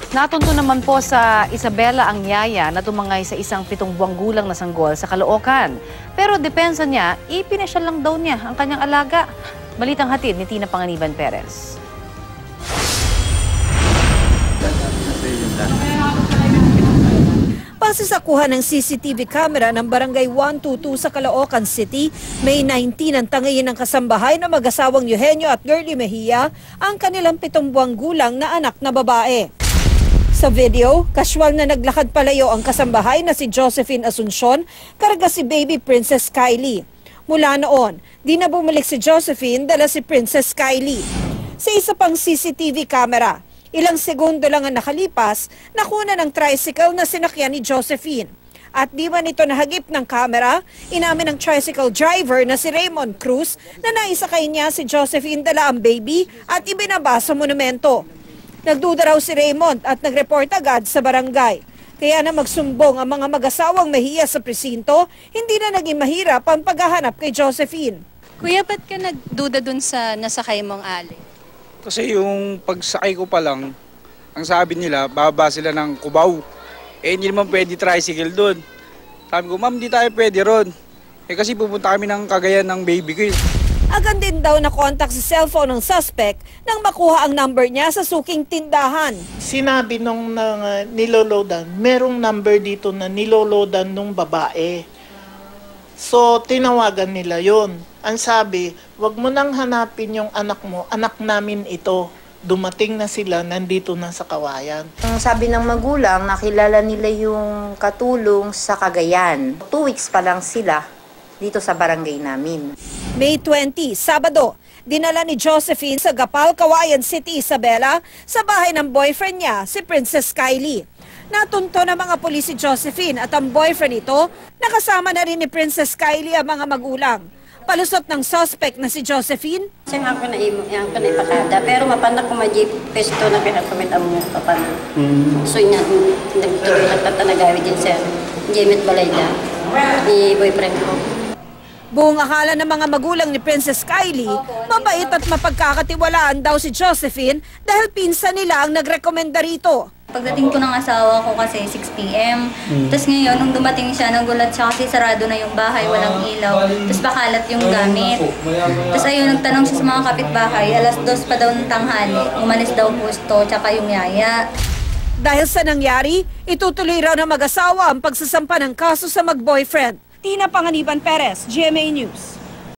Natunto naman po sa Isabela ang yaya na tumangay sa isang 7 buwang gulang na sanggol sa Caloocan. Pero depensa niya, ipinasyal lang daw niya ang kanyang alaga. Balitang hatid ni Tina Panganiban Perez. Base sa kuha ng CCTV camera ng Barangay 122 sa Caloocan City, May 19 ang tangayin ng kasambahay na mag-asawang Eugenio at Girlie Mejia ang kanilang 7 buwang gulang na anak na babae. Sa video, kasyual na naglakad palayo ang kasambahay na si Josephine Asuncion, karga si baby Princess Kylie. Mula noon, di na bumalik si Josephine, dala si Princess Kylie. Sa isa pang CCTV camera, ilang segundo lang ang nakalipas, nakuna ng tricycle na sinakyan ni Josephine. At di ba nito nahagip ng camera, inamin ng tricycle driver na si Raymond Cruz na naisakay niya si Josephine dala ang baby at ibinaba sa monumento. Nagduda raw si Raymond at nag-report agad sa barangay. Kaya na magsumbong ang mga mag-asawang Mejia sa presinto, hindi na naging mahirap ang paghahanap kay Josephine. Kuya, ba't ka nagduda dun sa nasakay mong ali? Kasi yung pagsakay ko pa lang, ang sabi nila, bababa sila ng Cubao. Hindi naman pwede tricycle doon. Sabi ko, ma'am, hindi tayo pwede ron. Kasi pupunta kami ng Cagayan ng baby ko. Agad din daw na-contact sa cellphone ng suspect nang makuha ang number niya sa suking tindahan. Sinabi nung niloloadan, merong number dito na niloloadan nung babae. So, tinawagan nila yon. Ang sabi, wag mo nang hanapin yung anak mo, anak namin ito. Dumating na sila, nandito na sa Kawayan. Ang sabi ng magulang, nakilala nila yung katulong sa Cagayan. 2 weeks pa lang sila dito sa barangay namin. May 20, Sabado, dinala ni Josephine sa Gapal, Kawayan City, Isabela, sa bahay ng boyfriend niya, si Princess Kylie. Natunto ng mga pulis si Josephine at ang boyfriend ito, nakasama na rin ni Princess Kylie ang mga magulang. Palusot ng suspect na si Josephine. Kasi ang ipakada, pero mapanak ko ma-jeep pesto na pinakamit ang mga kapan. So niya, nagtuloy nagtatanagawi din sa Jemit Balayda, ni boyfriend ko. Buong akala ng mga magulang ni Princess Kylie, mabait at mapagkakatiwalaan daw si Josephine dahil pinsan nila ang nagrekomenda rito. Pagdating ko ng asawa ko kasi 6 p.m. Tapos ngayon, nung dumating siya, nagulat siya kasi sarado na yung bahay, walang ilaw. Tapos bakalat yung gamit. Tapos ayun, nagtanong siya sa mga kapitbahay, 2:00 pa daw ng tanghali, umalis daw pusto, tsaka yung yaya. Dahil sa nangyari, itutuloy raw ng mag-asawa ang pagsasampa ng kaso sa mag-boyfriend. Tina Panganiban Perez, GMA News.